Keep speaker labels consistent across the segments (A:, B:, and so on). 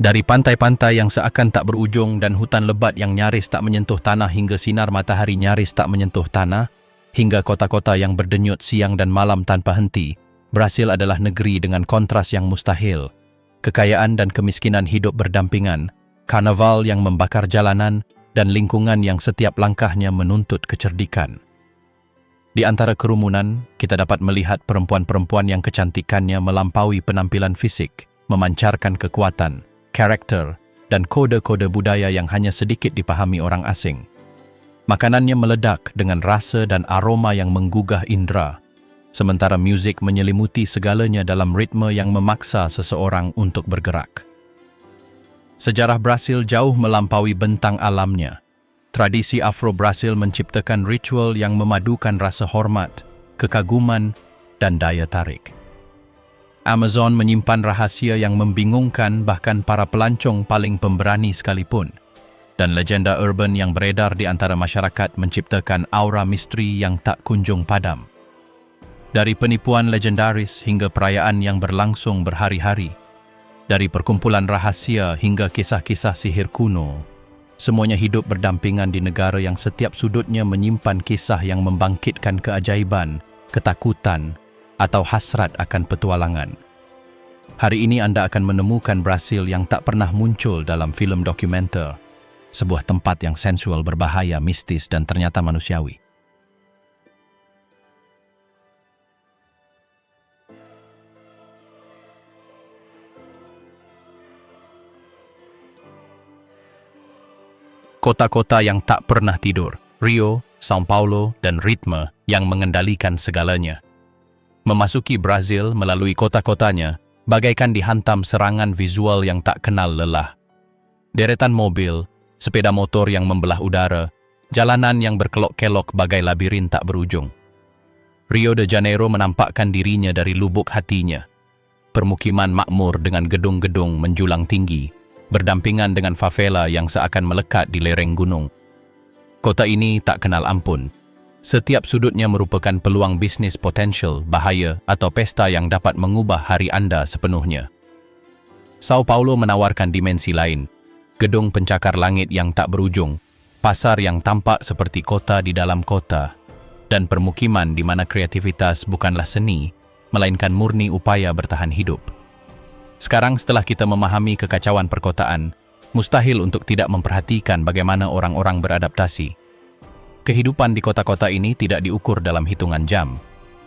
A: Dari pantai-pantai yang seakan tak berujung dan hutan lebat yang nyaris tak menyentuh tanah hingga sinar matahari nyaris tak menyentuh tanah, hingga kota-kota yang berdenyut siang dan malam tanpa henti, Brasil adalah negeri dengan kontras yang mustahil. Kekayaan dan kemiskinan hidup berdampingan, karnaval yang membakar jalanan, dan lingkungan yang setiap langkahnya menuntut kecerdikan. Di antara kerumunan, kita dapat melihat perempuan-perempuan yang kecantikannya melampaui penampilan fisik, memancarkan kekuatan, karakter, dan kode-kode budaya yang hanya sedikit dipahami orang asing. Makanannya meledak dengan rasa dan aroma yang menggugah indera, sementara muzik menyelimuti segalanya dalam ritme yang memaksa seseorang untuk bergerak. Sejarah Brasil jauh melampaui bentang alamnya. Tradisi Afro-Brasil menciptakan ritual yang memadukan rasa hormat, kekaguman, dan daya tarik. Amazon menyimpan rahasia yang membingungkan bahkan para pelancong paling pemberani sekalipun, dan legenda urban yang beredar di antara masyarakat menciptakan aura misteri yang tak kunjung padam. Dari penipuan legendaris hingga perayaan yang berlangsung berhari-hari, dari perkumpulan rahasia hingga kisah-kisah sihir kuno, semuanya hidup berdampingan di negara yang setiap sudutnya menyimpan kisah yang membangkitkan keajaiban, ketakutan, atau hasrat akan petualangan. Hari ini Anda akan menemukan Brasil yang tak pernah muncul dalam filem dokumenter, sebuah tempat yang sensual, berbahaya, mistis, dan ternyata manusiawi. Kota-kota yang tak pernah tidur, Rio, São Paulo, dan ritme yang mengendalikan segalanya. Memasuki Brasil melalui kota-kotanya bagaikan dihantam serangan visual yang tak kenal lelah. Deretan mobil, sepeda motor yang membelah udara, jalanan yang berkelok-kelok bagai labirin tak berujung. Rio de Janeiro menampakkan dirinya dari lubuk hatinya. Permukiman makmur dengan gedung-gedung menjulang tinggi, berdampingan dengan favela yang seakan melekat di lereng gunung. Kota ini tak kenal ampun. Setiap sudutnya merupakan peluang bisnis potensial, bahaya, atau pesta yang dapat mengubah hari Anda sepenuhnya. São Paulo menawarkan dimensi lain. Gedung pencakar langit yang tak berujung, pasar yang tampak seperti kota di dalam kota, dan permukiman di mana kreativitas bukanlah seni, melainkan murni upaya bertahan hidup. Sekarang setelah kita memahami kekacauan perkotaan, mustahil untuk tidak memperhatikan bagaimana orang-orang beradaptasi. Kehidupan di kota-kota ini tidak diukur dalam hitungan jam,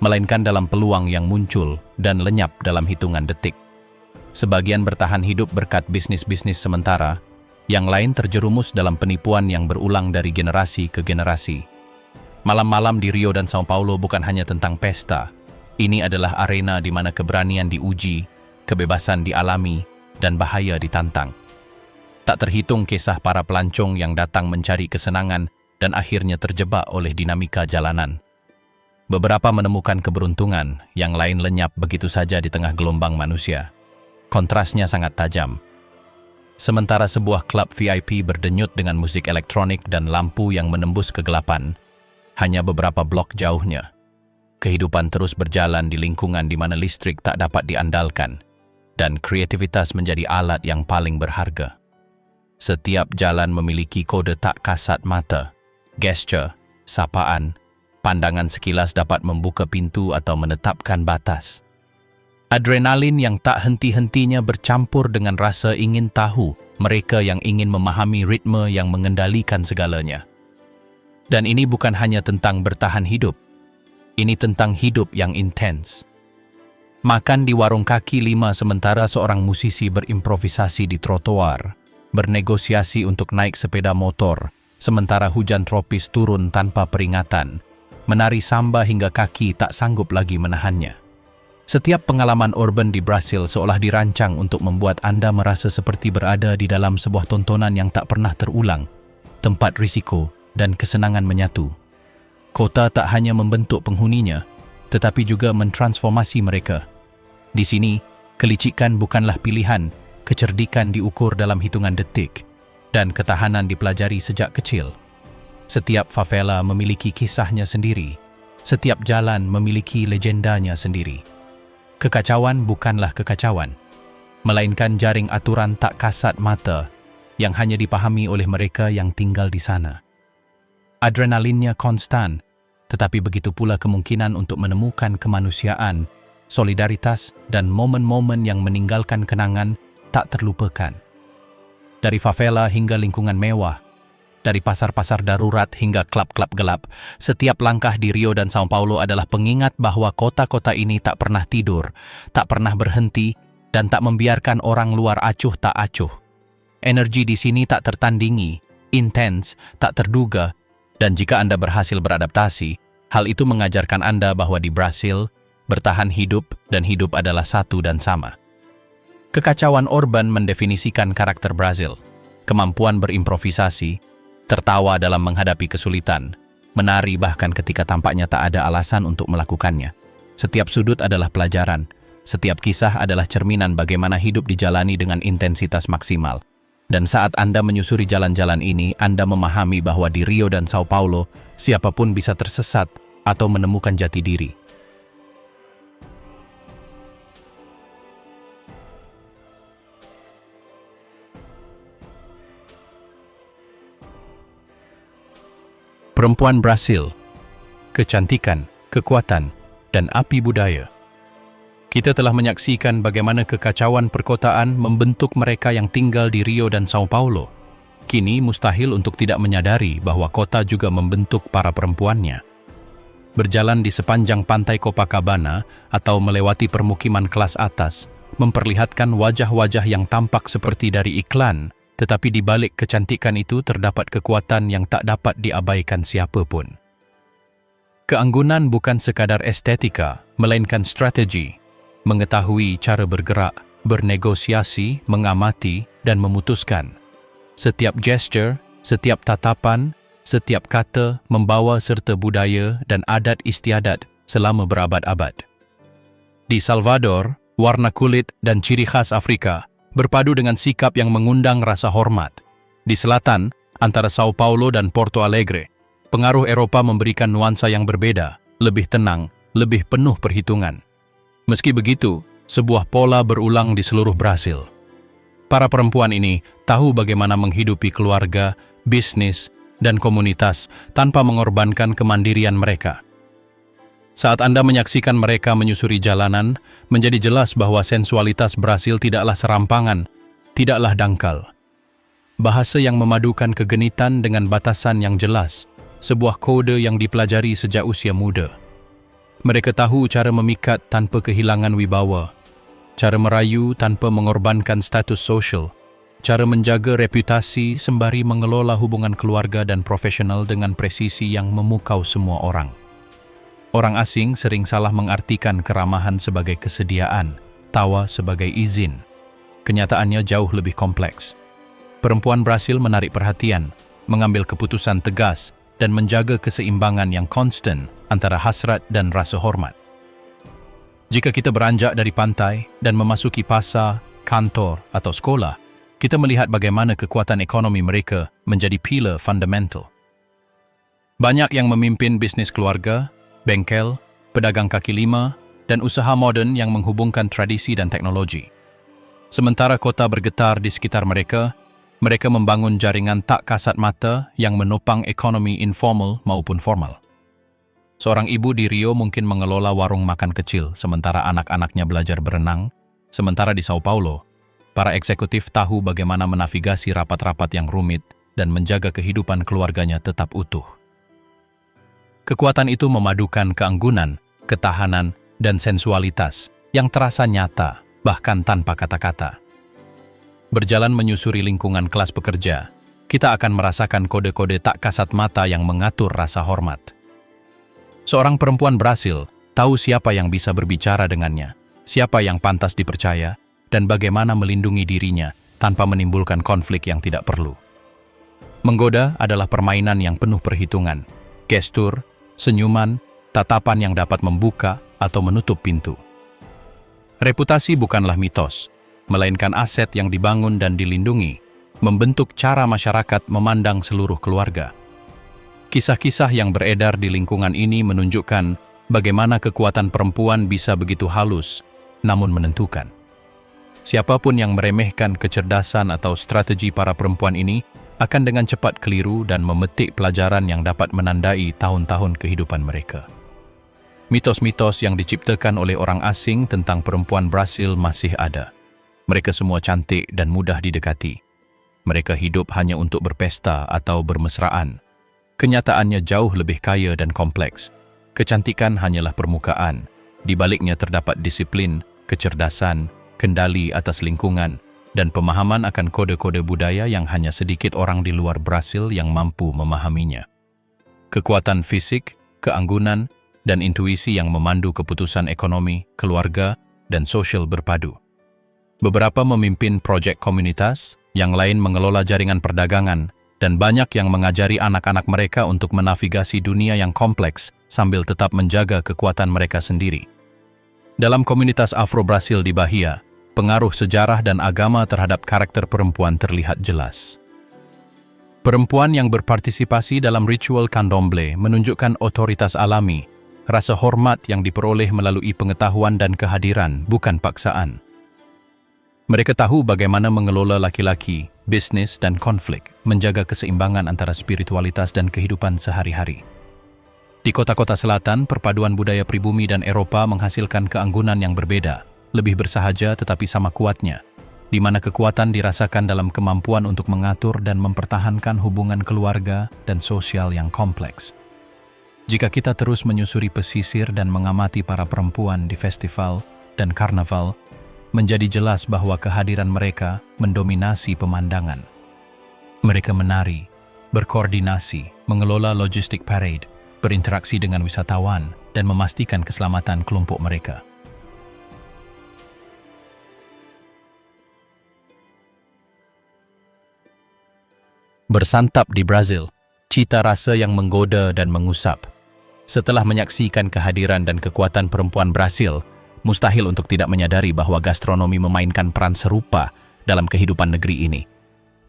A: melainkan dalam peluang yang muncul dan lenyap dalam hitungan detik. Sebagian bertahan hidup berkat bisnis-bisnis sementara, yang lain terjerumus dalam penipuan yang berulang dari generasi ke generasi. Malam-malam di Rio dan São Paulo bukan hanya tentang pesta. Ini adalah arena di mana keberanian diuji, kebebasan dialami, dan bahaya ditantang. Tak terhitung kisah para pelancong yang datang mencari kesenangan dan akhirnya terjebak oleh dinamika jalanan. Beberapa menemukan keberuntungan, yang lain lenyap begitu saja di tengah gelombang manusia. Kontrasnya sangat tajam. Sementara sebuah klub VIP berdenyut dengan musik elektronik dan lampu yang menembus kegelapan, hanya beberapa blok jauhnya, kehidupan terus berjalan di lingkungan di mana listrik tak dapat diandalkan, dan kreativitas menjadi alat yang paling berharga. Setiap jalan memiliki kode tak kasat mata, gesture, sapaan, pandangan sekilas dapat membuka pintu atau menetapkan batas. Adrenalin yang tak henti-hentinya bercampur dengan rasa ingin tahu, mereka yang ingin memahami ritme yang mengendalikan segalanya. Dan ini bukan hanya tentang bertahan hidup, ini tentang hidup yang intens. Makan di warung kaki lima sementara seorang musisi berimprovisasi di trotoar, bernegosiasi untuk naik sepeda motor, sementara hujan tropis turun tanpa peringatan, menari samba hingga kaki tak sanggup lagi menahannya. Setiap pengalaman urban di Brasil seolah dirancang untuk membuat Anda merasa seperti berada di dalam sebuah tontonan yang tak pernah terulang, tempat risiko dan kesenangan menyatu. Kota tak hanya membentuk penghuninya, tetapi juga mentransformasi mereka. Di sini, kelicikan bukanlah pilihan, kecerdikan diukur dalam hitungan detik, dan ketahanan dipelajari sejak kecil. Setiap favela memiliki kisahnya sendiri, setiap jalan memiliki legendanya sendiri. Kekacauan bukanlah kekacauan. melainkan jaring aturan tak kasat mata yang hanya dipahami oleh mereka yang tinggal di sana. Adrenalinnya konstan, tetapi begitu pula kemungkinan untuk menemukan kemanusiaan, solidaritas, dan momen-momen yang meninggalkan kenangan tak terlupakan. Dari favela hingga lingkungan mewah, dari pasar-pasar darurat hingga klub-klub gelap, setiap langkah di Rio dan Sao Paulo adalah pengingat bahwa kota-kota ini tak pernah tidur, tak pernah berhenti, dan tak membiarkan orang luar acuh tak acuh. Energi di sini tak tertandingi, intens, tak terduga, dan jika Anda berhasil beradaptasi, hal itu mengajarkan Anda bahwa di Brasil, bertahan hidup dan hidup adalah satu dan sama. Kekacauan urban mendefinisikan karakter Brasil, kemampuan berimprovisasi, tertawa dalam menghadapi kesulitan, menari bahkan ketika tampaknya tak ada alasan untuk melakukannya. Setiap sudut adalah pelajaran, setiap kisah adalah cerminan bagaimana hidup dijalani dengan intensitas maksimal. Dan saat Anda menyusuri jalan-jalan ini, Anda memahami bahwa di Rio dan Sao Paulo, siapapun bisa tersesat atau menemukan jati diri. Perempuan Brasil, kecantikan, kekuatan, dan api budaya. Kita telah menyaksikan bagaimana kekacauan perkotaan membentuk mereka yang tinggal di Rio dan Sao Paulo. Kini mustahil untuk tidak menyadari bahwa kota juga membentuk para perempuannya. Berjalan di sepanjang pantai Copacabana atau melewati permukiman kelas atas, memperlihatkan wajah-wajah yang tampak seperti dari iklan, tetapi di balik kecantikan itu terdapat kekuatan yang tak dapat diabaikan siapapun. Keanggunan bukan sekadar estetika, melainkan strategi, mengetahui cara bergerak, bernegosiasi, mengamati, dan memutuskan. Setiap gesture, setiap tatapan, setiap kata membawa serta budaya dan adat istiadat selama berabad-abad. Di Salvador, warna kulit dan ciri khas Afrika berpadu dengan sikap yang mengundang rasa hormat. Di selatan, antara Sao Paulo dan Porto Alegre, pengaruh Eropa memberikan nuansa yang berbeda, lebih tenang, lebih penuh perhitungan. Meski begitu, sebuah pola berulang di seluruh Brasil. Para perempuan ini tahu bagaimana menghidupi keluarga, bisnis, dan komunitas tanpa mengorbankan kemandirian mereka. Saat Anda menyaksikan mereka menyusuri jalanan, menjadi jelas bahwa sensualitas Brasil tidaklah serampangan, tidaklah dangkal. Bahasa yang memadukan kegenitan dengan batasan yang jelas, sebuah kode yang dipelajari sejak usia muda. Mereka tahu cara memikat tanpa kehilangan wibawa, cara merayu tanpa mengorbankan status sosial, cara menjaga reputasi sembari mengelola hubungan keluarga dan profesional dengan presisi yang memukau semua orang. Orang asing sering salah mengartikan keramahan sebagai kesediaan, tawa sebagai izin. Kenyataannya jauh lebih kompleks. Perempuan Brasil menarik perhatian, mengambil keputusan tegas, dan menjaga keseimbangan yang konstan antara hasrat dan rasa hormat. Jika kita beranjak dari pantai dan memasuki pasar, kantor, atau sekolah, kita melihat bagaimana kekuatan ekonomi mereka menjadi pilar fundamental. Banyak yang memimpin bisnis keluarga, bengkel, pedagang kaki lima, dan usaha modern yang menghubungkan tradisi dan teknologi. Sementara kota bergetar di sekitar mereka, mereka membangun jaringan tak kasat mata yang menopang ekonomi informal maupun formal. Seorang ibu di Rio mungkin mengelola warung makan kecil, sementara anak-anaknya belajar berenang. Sementara di Sao Paulo, para eksekutif tahu bagaimana menavigasi rapat-rapat yang rumit dan menjaga kehidupan keluarganya tetap utuh. Kekuatan itu memadukan keanggunan, ketahanan, dan sensualitas yang terasa nyata, bahkan tanpa kata-kata. Berjalan menyusuri lingkungan kelas pekerja, kita akan merasakan kode-kode tak kasat mata yang mengatur rasa hormat. Seorang perempuan Brasil tahu siapa yang bisa berbicara dengannya, siapa yang pantas dipercaya, dan bagaimana melindungi dirinya tanpa menimbulkan konflik yang tidak perlu. Menggoda adalah permainan yang penuh perhitungan, gestur, senyuman, tatapan yang dapat membuka atau menutup pintu. Reputasi bukanlah mitos, melainkan aset yang dibangun dan dilindungi, membentuk cara masyarakat memandang seluruh keluarga. Kisah-kisah yang beredar di lingkungan ini menunjukkan bagaimana kekuatan perempuan bisa begitu halus, namun menentukan. Siapapun yang meremehkan kecerdasan atau strategi para perempuan ini akan dengan cepat keliru dan memetik pelajaran yang dapat menandai tahun-tahun kehidupan mereka. Mitos-mitos yang diciptakan oleh orang asing tentang perempuan Brasil masih ada. Mereka semua cantik dan mudah didekati. Mereka hidup hanya untuk berpesta atau bermesraan. Kenyataannya jauh lebih kaya dan kompleks. Kecantikan hanyalah permukaan. Di baliknya terdapat disiplin, kecerdasan, kendali atas lingkungan, dan pemahaman akan kode-kode budaya yang hanya sedikit orang di luar Brasil yang mampu memahaminya. Kekuatan fisik, keanggunan, dan intuisi yang memandu keputusan ekonomi, keluarga, dan sosial berpadu. Beberapa memimpin proyek komunitas, yang lain mengelola jaringan perdagangan, dan banyak yang mengajari anak-anak mereka untuk menavigasi dunia yang kompleks sambil tetap menjaga kekuatan mereka sendiri. Dalam komunitas Afro-Brasil di Bahia, pengaruh sejarah dan agama terhadap karakter perempuan terlihat jelas. Perempuan yang berpartisipasi dalam ritual candomblé menunjukkan otoritas alami, rasa hormat yang diperoleh melalui pengetahuan dan kehadiran, bukan paksaan. Mereka tahu bagaimana mengelola laki-laki, bisnis, dan konflik, menjaga keseimbangan antara spiritualitas dan kehidupan sehari-hari. Di kota-kota selatan, perpaduan budaya pribumi dan Eropa menghasilkan keanggunan yang berbeda, lebih bersahaja tetapi sama kuatnya, di mana kekuatan dirasakan dalam kemampuan untuk mengatur dan mempertahankan hubungan keluarga dan sosial yang kompleks. Jika kita terus menyusuri pesisir dan mengamati para perempuan di festival dan karnaval, menjadi jelas bahwa kehadiran mereka mendominasi pemandangan. Mereka menari, berkoordinasi, mengelola logistik parade, berinteraksi dengan wisatawan, dan memastikan keselamatan kelompok mereka. Bersantap di Brasil, cita rasa yang menggoda dan mengusap. Setelah menyaksikan kehadiran dan kekuatan perempuan Brasil, mustahil untuk tidak menyadari bahwa gastronomi memainkan peran serupa dalam kehidupan negeri ini.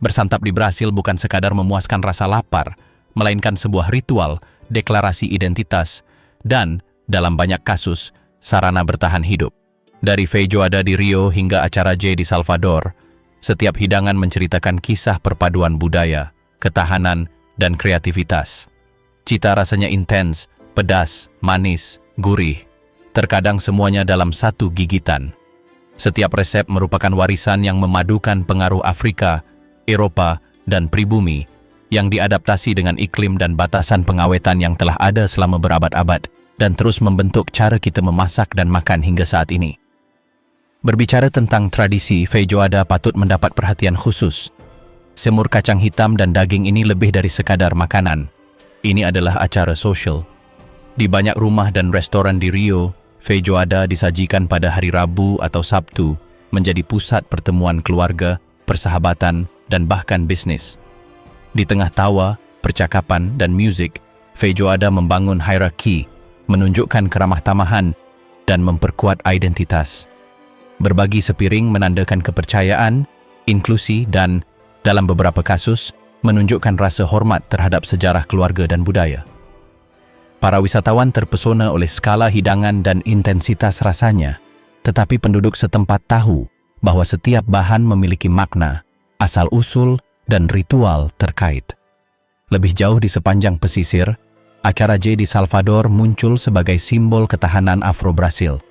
A: Bersantap di Brasil bukan sekadar memuaskan rasa lapar, melainkan sebuah ritual, deklarasi identitas, dan, dalam banyak kasus, sarana bertahan hidup. Dari feijoada di Rio hingga acara J di Salvador, setiap hidangan menceritakan kisah perpaduan budaya, ketahanan, dan kreativitas. Cita rasanya intens, pedas, manis, gurih. Terkadang semuanya dalam satu gigitan. Setiap resep merupakan warisan yang memadukan pengaruh Afrika, Eropa, dan pribumi yang diadaptasi dengan iklim dan batasan pengawetan yang telah ada selama berabad-abad dan terus membentuk cara kita memasak dan makan hingga saat ini. Berbicara tentang tradisi, feijoada patut mendapat perhatian khusus. Semur kacang hitam dan daging ini lebih dari sekadar makanan. Ini adalah acara sosial. Di banyak rumah dan restoran di Rio, feijoada disajikan pada hari Rabu atau Sabtu, menjadi pusat pertemuan keluarga, persahabatan, dan bahkan bisnis. Di tengah tawa, percakapan, dan musik, feijoada membangun hierarki, menunjukkan keramah tamahan, dan memperkuat identitas. Berbagi sepiring menandakan kepercayaan, inklusi, dan, dalam beberapa kasus, menunjukkan rasa hormat terhadap sejarah keluarga dan budaya. Para wisatawan terpesona oleh skala hidangan dan intensitas rasanya, tetapi penduduk setempat tahu bahwa setiap bahan memiliki makna, asal-usul, dan ritual terkait. Lebih jauh di sepanjang pesisir, acara J di Salvador muncul sebagai simbol ketahanan Afro-Brasil.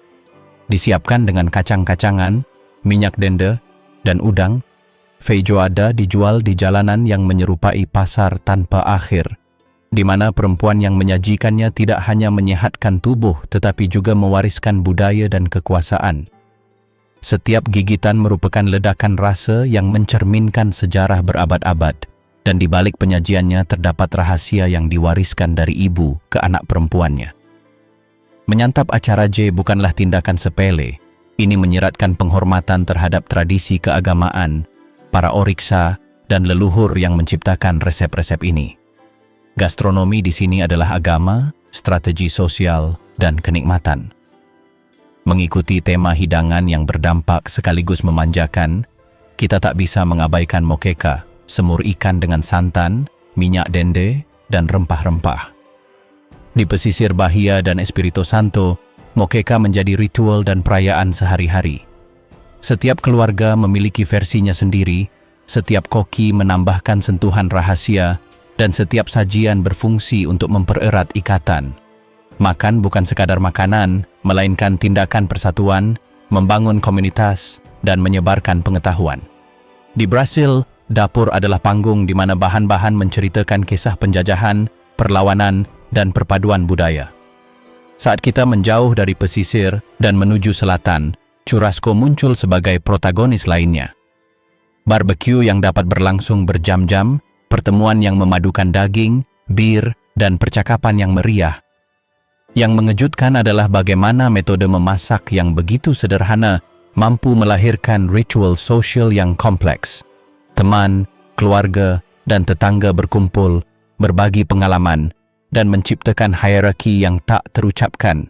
A: Disiapkan dengan kacang-kacangan, minyak dende, dan udang, feijoada dijual di jalanan yang menyerupai pasar tanpa akhir, di mana perempuan yang menyajikannya tidak hanya menyehatkan tubuh tetapi juga mewariskan budaya dan kekuasaan. Setiap gigitan merupakan ledakan rasa yang mencerminkan sejarah berabad-abad, dan di balik penyajiannya terdapat rahasia yang diwariskan dari ibu ke anak perempuannya. Menyantap acara J bukanlah tindakan sepele. Ini menyiratkan penghormatan terhadap tradisi keagamaan, para oriksa, dan leluhur yang menciptakan resep-resep ini. Gastronomi di sini adalah agama, strategi sosial, dan kenikmatan. Mengikuti tema hidangan yang berdampak sekaligus memanjakan, kita tak bisa mengabaikan moqueca, semur ikan dengan santan, minyak dende, dan rempah-rempah. Di pesisir Bahia dan Espirito Santo, moqueca menjadi ritual dan perayaan sehari-hari. Setiap keluarga memiliki versinya sendiri, setiap koki menambahkan sentuhan rahasia, dan setiap sajian berfungsi untuk mempererat ikatan. Makan bukan sekadar makanan, melainkan tindakan persatuan, membangun komunitas, dan menyebarkan pengetahuan. Di Brasil, dapur adalah panggung di mana bahan-bahan menceritakan kisah penjajahan, perlawanan, dan perpaduan budaya. Saat kita menjauh dari pesisir dan menuju selatan, churrasco muncul sebagai protagonis lainnya. Barbecue yang dapat berlangsung berjam-jam, pertemuan yang memadukan daging, bir, dan percakapan yang meriah. Yang mengejutkan adalah bagaimana metode memasak yang begitu sederhana mampu melahirkan ritual sosial yang kompleks. Teman, keluarga, dan tetangga berkumpul, berbagi pengalaman, dan menciptakan hierarki yang tak terucapkan.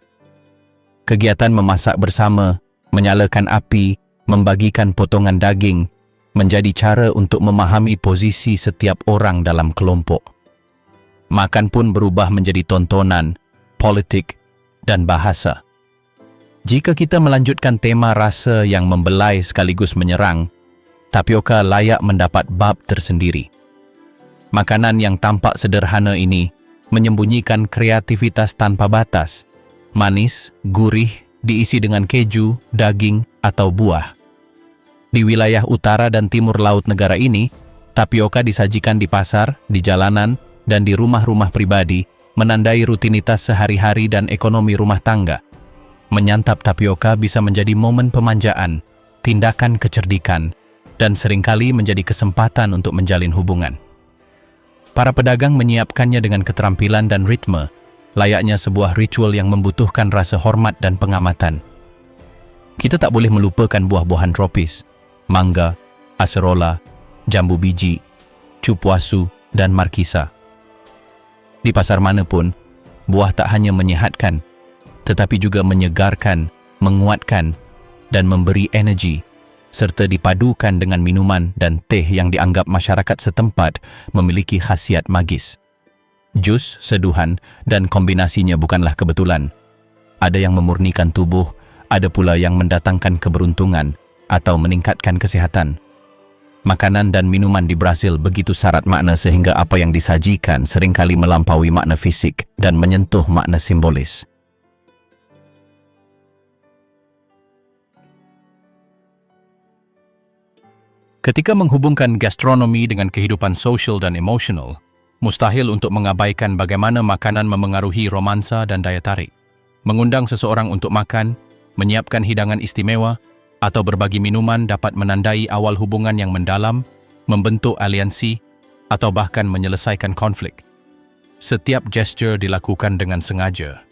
A: Kegiatan memasak bersama, menyalakan api, membagikan potongan daging, menjadi cara untuk memahami posisi setiap orang dalam kelompok. Makan pun berubah menjadi tontonan, politik, dan bahasa. Jika kita melanjutkan tema rasa yang membelai sekaligus menyerang, tapioka layak mendapat bab tersendiri. Makanan yang tampak sederhana ini menyembunyikan kreativitas tanpa batas, manis, gurih, diisi dengan keju, daging, atau buah. Di wilayah utara dan timur laut negara ini, tapioka disajikan di pasar, di jalanan, dan di rumah-rumah pribadi, menandai rutinitas sehari-hari dan ekonomi rumah tangga. Menyantap tapioka bisa menjadi momen pemanjaan, tindakan kecerdikan, dan seringkali menjadi kesempatan untuk menjalin hubungan. Para pedagang menyiapkannya dengan keterampilan dan ritme, layaknya sebuah ritual yang membutuhkan rasa hormat dan pengamatan. Kita tak boleh melupakan buah-buahan tropis, mangga, acerola, jambu biji, cupuasu, dan markisa. Di pasar manapun, buah tak hanya menyehatkan, tetapi juga menyegarkan, menguatkan, dan memberi energi, serta dipadukan dengan minuman dan teh yang dianggap masyarakat setempat memiliki khasiat magis. Jus, seduhan, dan kombinasinya bukanlah kebetulan. Ada yang memurnikan tubuh, ada pula yang mendatangkan keberuntungan atau meningkatkan kesehatan. Makanan dan minuman di Brasil begitu syarat makna sehingga apa yang disajikan seringkali melampaui makna fisik dan menyentuh makna simbolis. Ketika menghubungkan gastronomi dengan kehidupan sosial dan emosional, mustahil untuk mengabaikan bagaimana makanan memengaruhi romansa dan daya tarik. Mengundang seseorang untuk makan, menyiapkan hidangan istimewa, atau berbagi minuman dapat menandai awal hubungan yang mendalam, membentuk aliansi, atau bahkan menyelesaikan konflik. Setiap gesture dilakukan dengan sengaja.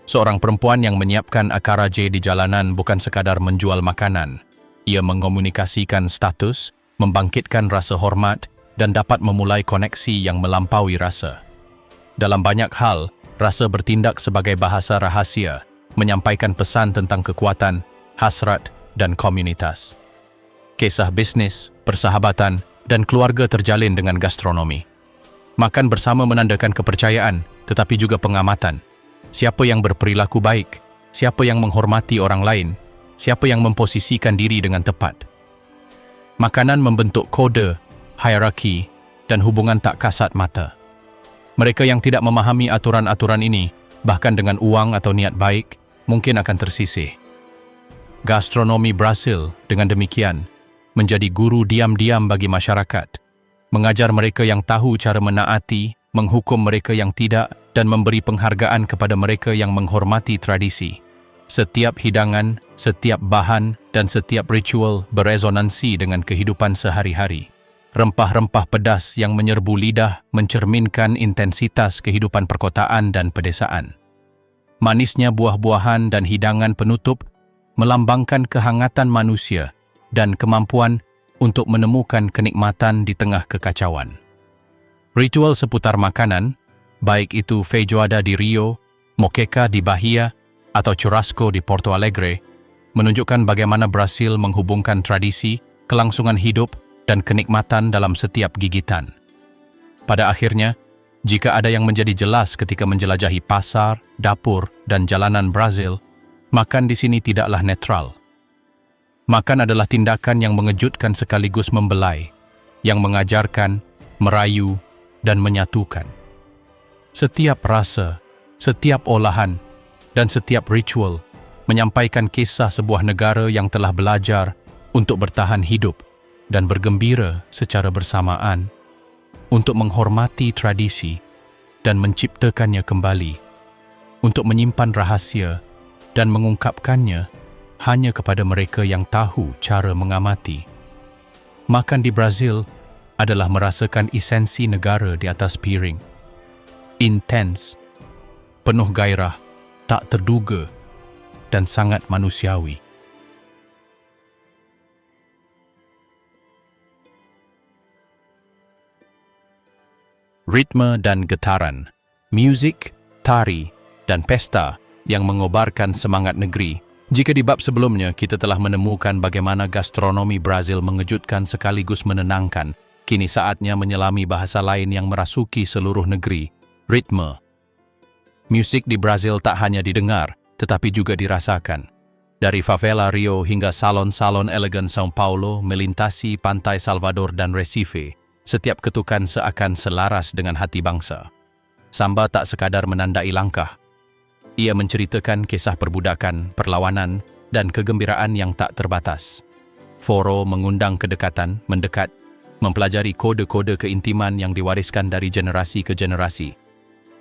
A: Seorang perempuan yang menyiapkan akaraje di jalanan bukan sekadar menjual makanan. Ia mengomunikasikan status, membangkitkan rasa hormat, dan dapat memulai koneksi yang melampaui rasa. Dalam banyak hal, rasa bertindak sebagai bahasa rahasia, menyampaikan pesan tentang kekuatan, hasrat, dan komunitas. Kisah bisnis, persahabatan, dan keluarga terjalin dengan gastronomi. Makan bersama menandakan kepercayaan, tetapi juga pengamatan. Siapa yang berperilaku baik, siapa yang menghormati orang lain, siapa yang memposisikan diri dengan tepat. Makanan membentuk kode, hierarki, dan hubungan tak kasat mata. Mereka yang tidak memahami aturan-aturan ini, bahkan dengan uang atau niat baik, mungkin akan tersisih. Gastronomi Brasil, dengan demikian, menjadi guru diam-diam bagi masyarakat, mengajar mereka yang tahu cara menaati, menghukum mereka yang tidak, dan memberi penghargaan kepada mereka yang menghormati tradisi. Setiap hidangan, setiap bahan, dan setiap ritual beresonansi dengan kehidupan sehari-hari. Rempah-rempah pedas yang menyerbu lidah mencerminkan intensitas kehidupan perkotaan dan pedesaan. Manisnya buah-buahan dan hidangan penutup melambangkan kehangatan manusia dan kemampuan untuk menemukan kenikmatan di tengah kekacauan. Ritual seputar makanan, baik itu feijoada di Rio, moqueca di Bahia, atau churrasco di Porto Alegre, menunjukkan bagaimana Brasil menghubungkan tradisi, kelangsungan hidup, dan kenikmatan dalam setiap gigitan. Pada akhirnya, jika ada yang menjadi jelas ketika menjelajahi pasar, dapur, dan jalanan Brasil, makan di sini tidaklah netral. Makan adalah tindakan yang mengejutkan sekaligus membelai, yang mengajarkan, merayu, dan menyatukan. Setiap rasa, setiap olahan, dan setiap ritual menyampaikan kisah sebuah negara yang telah belajar untuk bertahan hidup dan bergembira secara bersamaan, untuk menghormati tradisi dan menciptakannya kembali, untuk menyimpan rahasia dan mengungkapkannya hanya kepada mereka yang tahu cara mengamati. Makan di Brazil adalah merasakan esensi negara di atas piring. Intens, penuh gairah, tak terduga, dan sangat manusiawi. Ritme dan getaran, musik, tari, dan pesta yang mengobarkan semangat negeri. Jika di bab sebelumnya kita telah menemukan bagaimana gastronomi Brazil mengejutkan sekaligus menenangkan, kini saatnya menyelami bahasa lain yang merasuki seluruh negeri, ritme. Musik di Brazil tak hanya didengar, tetapi juga dirasakan. Dari favela Rio hingga salon-salon elegan São Paulo melintasi pantai Salvador dan Recife, setiap ketukan seakan selaras dengan hati bangsa. Samba tak sekadar menandai langkah. Ia menceritakan kisah perbudakan, perlawanan, dan kegembiraan yang tak terbatas. Foro mengundang kedekatan, mendekat, mempelajari kode-kode keintiman yang diwariskan dari generasi ke generasi.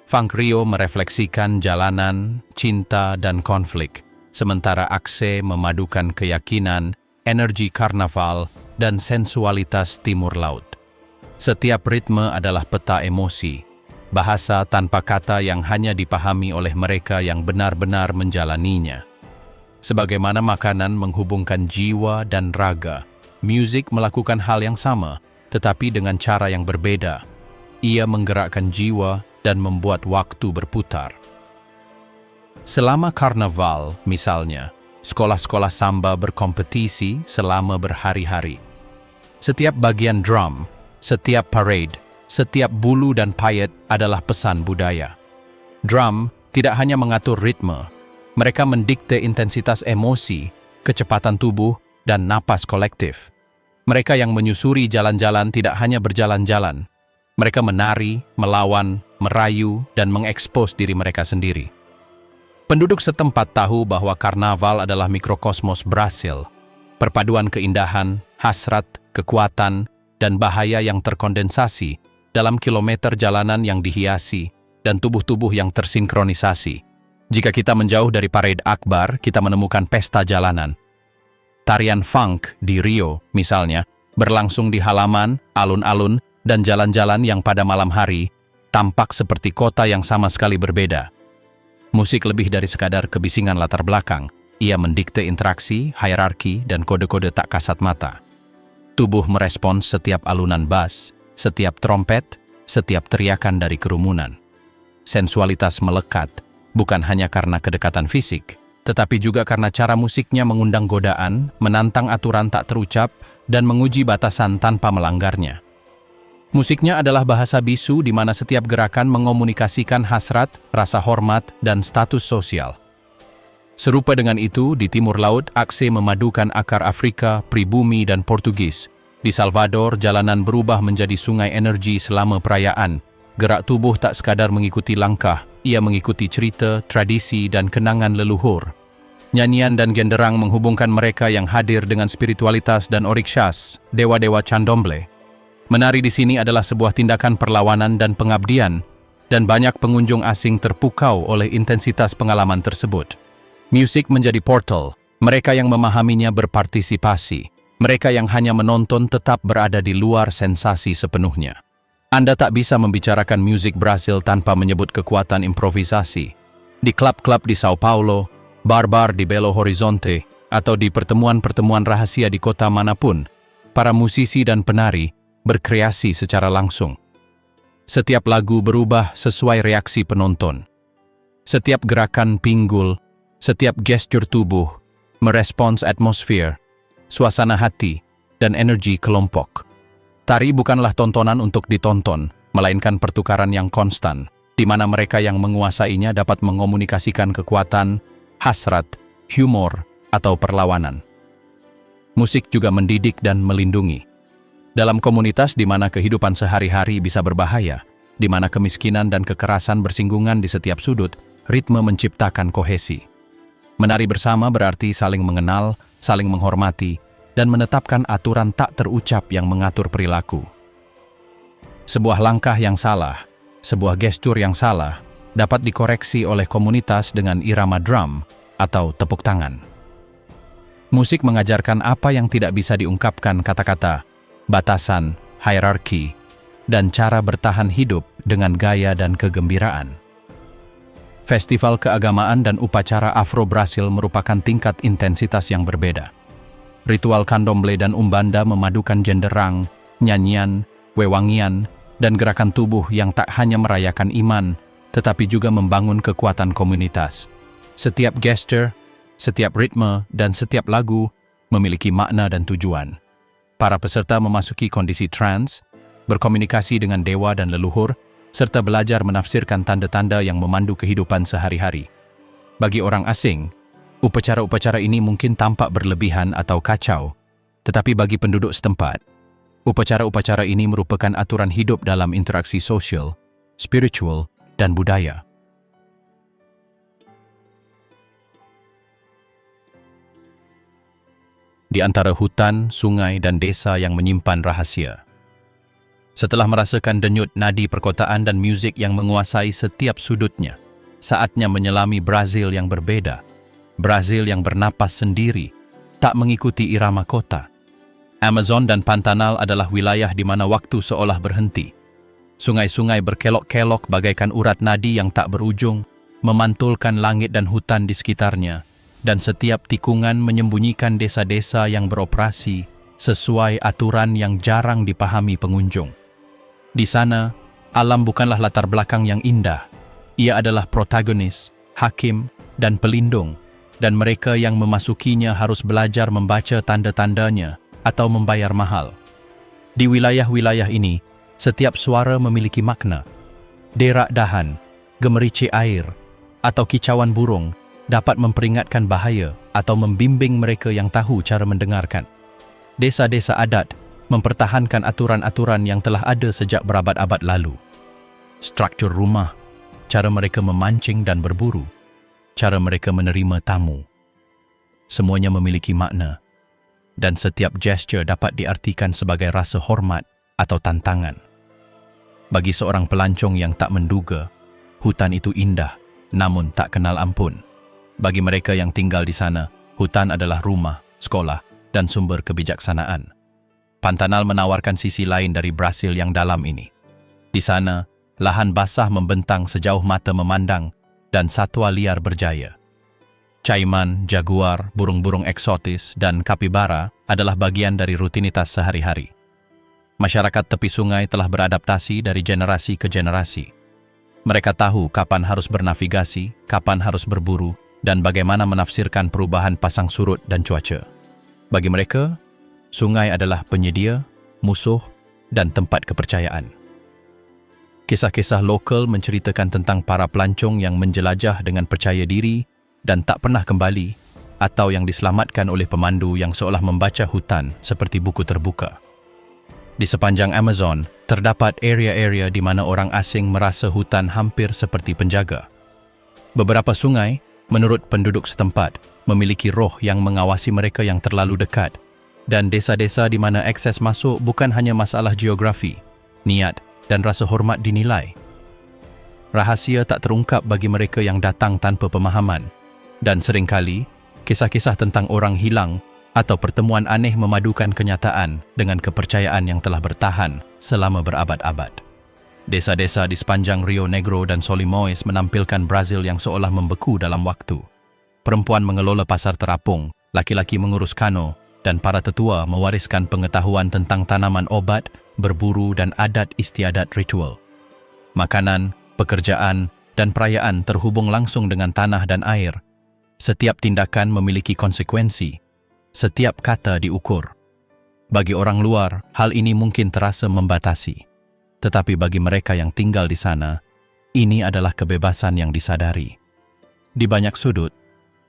A: Funk Rio merefleksikan jalanan, cinta, dan konflik, sementara Akse memadukan keyakinan, energi karnaval, dan sensualitas timur laut. Setiap ritme adalah peta emosi, bahasa tanpa kata yang hanya dipahami oleh mereka yang benar-benar menjalaninya. Sebagaimana makanan menghubungkan jiwa dan raga, musik melakukan hal yang sama, tetapi dengan cara yang berbeda. Ia menggerakkan jiwa dan membuat waktu berputar. Selama karnaval, misalnya, sekolah-sekolah samba berkompetisi selama berhari-hari. Setiap bagian drum, setiap parade, setiap bulu dan payet adalah pesan budaya. Drum tidak hanya mengatur ritme, mereka mendikte intensitas emosi, kecepatan tubuh, dan napas kolektif. Mereka yang menyusuri jalan-jalan tidak hanya berjalan-jalan. Mereka menari, melawan, merayu, dan mengekspos diri mereka sendiri. Penduduk setempat tahu bahwa karnaval adalah mikrokosmos Brasil, perpaduan keindahan, hasrat, kekuatan, dan bahaya yang terkondensasi dalam kilometer jalanan yang dihiasi dan tubuh-tubuh yang tersinkronisasi. Jika kita menjauh dari parade akbar, kita menemukan pesta jalanan. Tarian funk di Rio, misalnya, berlangsung di halaman, alun-alun, dan jalan-jalan yang pada malam hari tampak seperti kota yang sama sekali berbeda. Musik lebih dari sekadar kebisingan latar belakang. Ia mendikte interaksi, hierarki, dan kode-kode tak kasat mata. Tubuh merespons setiap alunan bass, setiap trompet, setiap teriakan dari kerumunan. Sensualitas melekat, bukan hanya karena kedekatan fisik, tetapi juga karena cara musiknya mengundang godaan, menantang aturan tak terucap, dan menguji batasan tanpa melanggarnya. Musiknya adalah bahasa bisu di mana setiap gerakan mengomunikasikan hasrat, rasa hormat, dan status sosial. Serupa dengan itu, di Timur Laut, Akse memadukan akar Afrika, pribumi, dan Portugis. Di Salvador, jalanan berubah menjadi sungai energi selama perayaan. Gerak tubuh tak sekadar mengikuti langkah, ia mengikuti cerita, tradisi, dan kenangan leluhur. Nyanyian dan genderang menghubungkan mereka yang hadir dengan spiritualitas dan orixás, dewa-dewa candomblé. Menari di sini adalah sebuah tindakan perlawanan dan pengabdian, dan banyak pengunjung asing terpukau oleh intensitas pengalaman tersebut. Musik menjadi portal, mereka yang memahaminya berpartisipasi, mereka yang hanya menonton tetap berada di luar sensasi sepenuhnya. Anda tak bisa membicarakan musik Brasil tanpa menyebut kekuatan improvisasi. Di klub-klub di São Paulo, bar-bar di Belo Horizonte, atau di pertemuan-pertemuan rahasia di kota manapun, para musisi dan penari berkreasi secara langsung. Setiap lagu berubah sesuai reaksi penonton. Setiap gerakan pinggul, setiap gestur tubuh, merespons atmosfer, suasana hati, dan energi kelompok. Tari bukanlah tontonan untuk ditonton, melainkan pertukaran yang konstan, di mana mereka yang menguasainya dapat mengomunikasikan kekuatan, hasrat, humor, atau perlawanan. Musik juga mendidik dan melindungi. Dalam komunitas di mana kehidupan sehari-hari bisa berbahaya, di mana kemiskinan dan kekerasan bersinggungan di setiap sudut, ritme menciptakan kohesi. Menari bersama berarti saling mengenal, saling menghormati, dan menetapkan aturan tak terucap yang mengatur perilaku. Sebuah langkah yang salah, sebuah gestur yang salah, dapat dikoreksi oleh komunitas dengan irama drum atau tepuk tangan. Musik mengajarkan apa yang tidak bisa diungkapkan kata-kata, batasan, hierarki, dan cara bertahan hidup dengan gaya dan kegembiraan. Festival keagamaan dan upacara Afro-Brasil merupakan tingkat intensitas yang berbeda. Ritual candomblé dan umbanda memadukan genderang, nyanyian, wewangian, dan gerakan tubuh yang tak hanya merayakan iman, tetapi juga membangun kekuatan komunitas. Setiap gesture, setiap ritme, dan setiap lagu memiliki makna dan tujuan. Para peserta memasuki kondisi trance, berkomunikasi dengan dewa dan leluhur, serta belajar menafsirkan tanda-tanda yang memandu kehidupan sehari-hari. Bagi orang asing, upacara-upacara ini mungkin tampak berlebihan atau kacau, tetapi bagi penduduk setempat, upacara-upacara ini merupakan aturan hidup dalam interaksi sosial, spiritual, dan budaya. Di antara hutan, sungai, dan desa yang menyimpan rahasia. Setelah merasakan denyut nadi perkotaan dan muzik yang menguasai setiap sudutnya, saatnya menyelami Brazil yang berbeda. Brazil yang bernapas sendiri, tak mengikuti irama kota. Amazon dan Pantanal adalah wilayah di mana waktu seolah berhenti. Sungai-sungai berkelok-kelok bagaikan urat nadi yang tak berujung, memantulkan langit dan hutan di sekitarnya, dan setiap tikungan menyembunyikan desa-desa yang beroperasi sesuai aturan yang jarang dipahami pengunjung. Di sana, alam bukanlah latar belakang yang indah. Ia adalah protagonis, hakim, dan pelindung, dan mereka yang memasukinya harus belajar membaca tanda-tandanya atau membayar mahal. Di wilayah-wilayah ini, setiap suara memiliki makna. Derak dahan, gemericik air, atau kicauan burung dapat memperingatkan bahaya atau membimbing mereka yang tahu cara mendengarkan. Desa-desa adat mempertahankan aturan-aturan yang telah ada sejak berabad-abad lalu. Struktur rumah, cara mereka memancing dan berburu, cara mereka menerima tamu. Semuanya memiliki makna, dan setiap gesture dapat diartikan sebagai rasa hormat atau tantangan. Bagi seorang pelancong yang tak menduga, hutan itu indah, namun tak kenal ampun. Bagi mereka yang tinggal di sana, hutan adalah rumah, sekolah, dan sumber kebijaksanaan. Pantanal menawarkan sisi lain dari Brasil yang dalam ini. Di sana, lahan basah membentang sejauh mata memandang, dan satwa liar berjaya. Caiman, jaguar, burung-burung eksotis, dan kapibara adalah bagian dari rutinitas sehari-hari. Masyarakat tepi sungai telah beradaptasi dari generasi ke generasi. Mereka tahu kapan harus bernavigasi, kapan harus berburu, dan bagaimana menafsirkan perubahan pasang surut dan cuaca. Bagi mereka, sungai adalah penyedia, musuh, dan tempat kepercayaan. Kisah-kisah lokal menceritakan tentang para pelancong yang menjelajah dengan percaya diri dan tak pernah kembali, atau yang diselamatkan oleh pemandu yang seolah membaca hutan seperti buku terbuka. Di sepanjang Amazon, terdapat area-area di mana orang asing merasa hutan hampir seperti penjaga. Beberapa sungai, menurut penduduk setempat, memiliki roh yang mengawasi mereka yang terlalu dekat, dan desa-desa di mana akses masuk bukan hanya masalah geografi, niat, dan rasa hormat dinilai. Rahasia tak terungkap bagi mereka yang datang tanpa pemahaman, dan seringkali, kisah-kisah tentang orang hilang atau pertemuan aneh memadukan kenyataan dengan kepercayaan yang telah bertahan selama berabad-abad. Desa-desa di sepanjang Rio Negro dan Solimões menampilkan Brazil yang seolah membeku dalam waktu. Perempuan mengelola pasar terapung, laki-laki mengurus kano, dan para tetua mewariskan pengetahuan tentang tanaman obat, berburu, dan adat istiadat ritual. Makanan, pekerjaan, dan perayaan terhubung langsung dengan tanah dan air. Setiap tindakan memiliki konsekuensi. Setiap kata diukur. Bagi orang luar, hal ini mungkin terasa membatasi. Tetapi bagi mereka yang tinggal di sana, ini adalah kebebasan yang disadari. Di banyak sudut,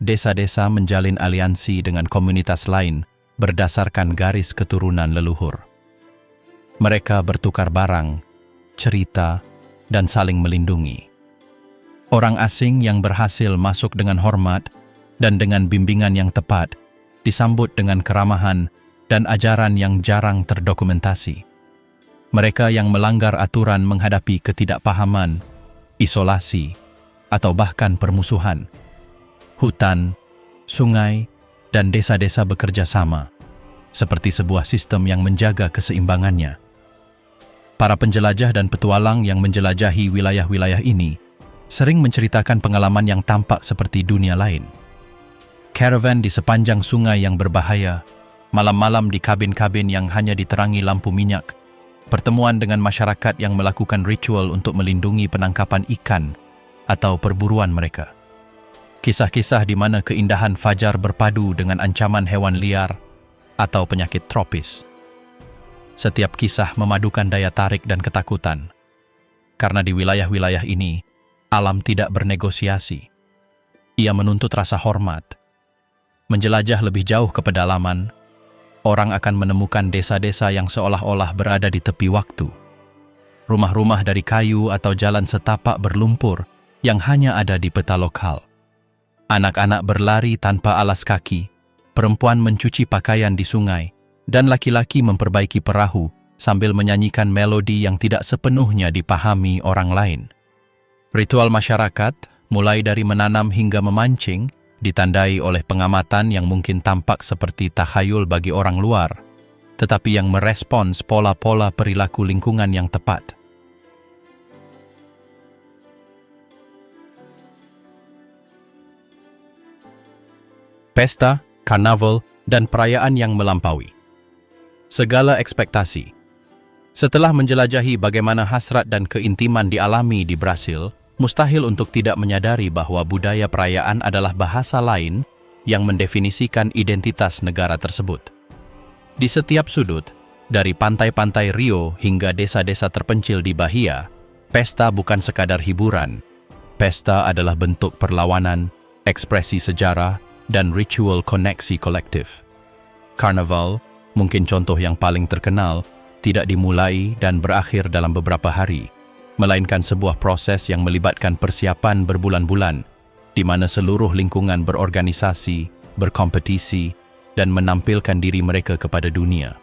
A: desa-desa menjalin aliansi dengan komunitas lain berdasarkan garis keturunan leluhur. Mereka bertukar barang, cerita, dan saling melindungi. Orang asing yang berhasil masuk dengan hormat dan dengan bimbingan yang tepat disambut dengan keramahan dan ajaran yang jarang terdokumentasi. Mereka yang melanggar aturan menghadapi ketidakpahaman, isolasi, atau bahkan permusuhan. Hutan, sungai, dan desa-desa bekerja sama, seperti sebuah sistem yang menjaga keseimbangannya. Para penjelajah dan petualang yang menjelajahi wilayah-wilayah ini sering menceritakan pengalaman yang tampak seperti dunia lain. Caravan di sepanjang sungai yang berbahaya, malam-malam di kabin-kabin yang hanya diterangi lampu minyak, pertemuan dengan masyarakat yang melakukan ritual untuk melindungi penangkapan ikan atau perburuan mereka. Kisah-kisah di mana keindahan fajar berpadu dengan ancaman hewan liar atau penyakit tropis. Setiap kisah memadukan daya tarik dan ketakutan, karena di wilayah-wilayah ini, alam tidak bernegosiasi. Ia menuntut rasa hormat. Menjelajah lebih jauh ke pedalaman, orang akan menemukan desa-desa yang seolah-olah berada di tepi waktu. Rumah-rumah dari kayu atau jalan setapak berlumpur yang hanya ada di peta lokal. Anak-anak berlari tanpa alas kaki, perempuan mencuci pakaian di sungai, dan laki-laki memperbaiki perahu sambil menyanyikan melodi yang tidak sepenuhnya dipahami orang lain. Ritual masyarakat, mulai dari menanam hingga memancing, ditandai oleh pengamatan yang mungkin tampak seperti takhayul bagi orang luar, tetapi yang merespons pola-pola perilaku lingkungan yang tepat. Pesta, karnaval, dan perayaan yang melampaui. Segala ekspektasi. Setelah menjelajahi bagaimana hasrat dan keintiman dialami di Brasil, mustahil untuk tidak menyadari bahwa budaya perayaan adalah bahasa lain yang mendefinisikan identitas negara tersebut. Di setiap sudut, dari pantai-pantai Rio hingga desa-desa terpencil di Bahia, pesta bukan sekadar hiburan. Pesta adalah bentuk perlawanan, ekspresi sejarah, dan ritual koneksi kolektif. Karnaval, mungkin contoh yang paling terkenal, tidak dimulai dan berakhir dalam beberapa hari, melainkan sebuah proses yang melibatkan persiapan berbulan-bulan, di mana seluruh lingkungan berorganisasi, berkompetisi, dan menampilkan diri mereka kepada dunia.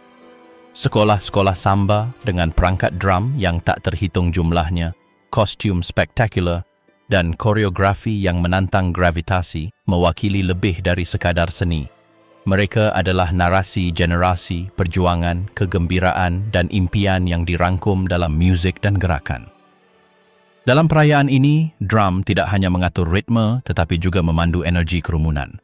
A: Sekolah-sekolah samba dengan perangkat drum yang tak terhitung jumlahnya, kostum spektakuler, dan koreografi yang menantang gravitasi mewakili lebih dari sekadar seni. Mereka adalah narasi generasi, perjuangan, kegembiraan, dan impian yang dirangkum dalam musik dan gerakan. Dalam perayaan ini, drum tidak hanya mengatur ritme, tetapi juga memandu energi kerumunan.